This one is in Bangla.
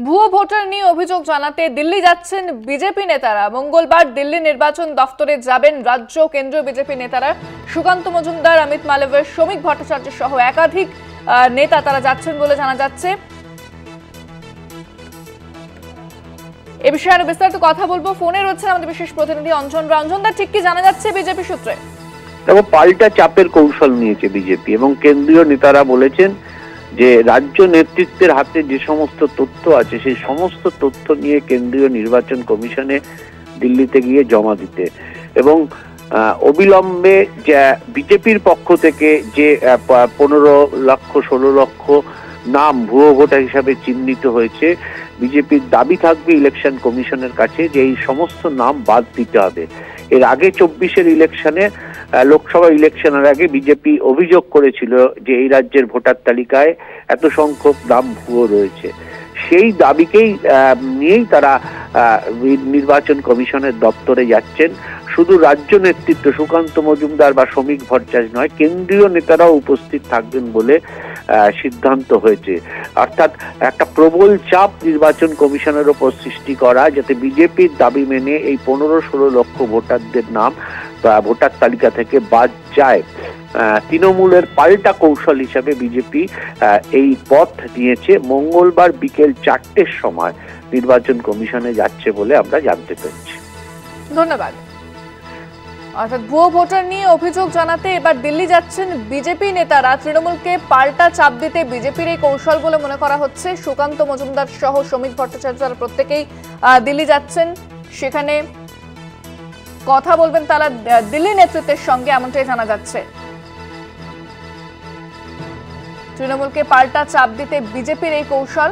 ভুয়ো ভোটার নিয়ে অভিযোগ জানাতে দিল্লি যাচ্ছেন বিজেপি নেতারা। মঙ্গলবার দিল্লি নির্বাচন দফতরে যাবেন রাজ্য কেন্দ্রীয় বিজেপি নেতারা। সুকান্ত মজুমদার, অমিত মালব্য, শ্রমিক ভট্টাচার্য সহ একাধিক নেতা তারা যাচ্ছেন বলে জানা যাচ্ছে। এ বিষয়ে আরো বিস্তারিত কথা বলবো। ফোনে রয়েছেন আমাদের বিশেষ প্রতিনিধি অঞ্জন রায়। অঞ্জন দা, ঠিক কি জানা যাচ্ছে বিজেপি সূত্রে? দেখো, পাল্টা চাপের কৌশল নিয়েছে বিজেপি এবং কেন্দ্রীয় নেতারা বলেছেন যে রাজ্য নেতৃত্বের হাতে যে সমস্ত তথ্য আছে সেই সমস্ত তথ্য নিয়ে কেন্দ্রীয় নির্বাচন কমিশনে দিল্লিতে গিয়ে জমা দিতে এবং অবিলম্বে বিজেপির পক্ষ থেকে যে 15 লক্ষ 16 লক্ষ নাম ভুয়ো ভোটার হিসাবে চিহ্নিত হয়েছে, বিজেপির দাবি থাকবে ইলেকশন কমিশনের কাছে যে এই সমস্ত নাম বাদ দিতে হবে। এর আগে 24-এর ইলেকশনে, লোকসভা ইলেকশনের আগে বিজেপি অভিযোগ করেছিল যে এই রাজ্যের ভোটার তালিকায় এত সংখ্যক নাম ভুয়ো রয়েছে। সেই দাবিকেই নিয়েই তারা নির্বাচন কমিশনের দপ্তরে যাচ্ছেন। শুধু রাজ্য নেতৃত্ব সুকান্ত মজুমদার বা শ্রমিক ভট্টাচার্য নয়, কেন্দ্রীয় নেতারাও উপস্থিত থাকবেন বলে সিদ্ধান্ত হয়েছে। অর্থাৎ একটা প্রবল চাপ নির্বাচন কমিশনের ওপর সৃষ্টি করা, যাতে বিজেপির দাবি মেনে এই 15-16 লক্ষ ভোটারদের নাম ভোটার তালিকা থেকে বাদ যায়। তৃণমূলের পাল্টা কৌশল হিসাবে বিজেপি এই পথ নিয়েছে। মঙ্গলবার বিকেল 4টের সময় নির্বাচন কমিশনে যাচ্ছে বলে আমরা জানতে পেরেছি। ধন্যবাদ। অর্থাৎ ভুয়ো ভোটার নিয়ে অভিযোগ জানাতে এবার দিল্লি যাচ্ছেন বিজেপি নেতারা। তৃণমূলকে পাল্টা চাপ দিতে বিজেপির এই কৌশল বলে মনে করা হচ্ছে। সুকান্ত মজুমদার সহ শ্রমিক ভট্টাচার্য তারা প্রত্যেকেই দিল্লি যাচ্ছেন, সেখানে কথা বলবেন তারা দিল্লি নেতৃত্বের সঙ্গে, এমনটাই জানা যাচ্ছে। তৃণমূলকে পাল্টা চাপ দিতে বিজেপির এই কৌশল।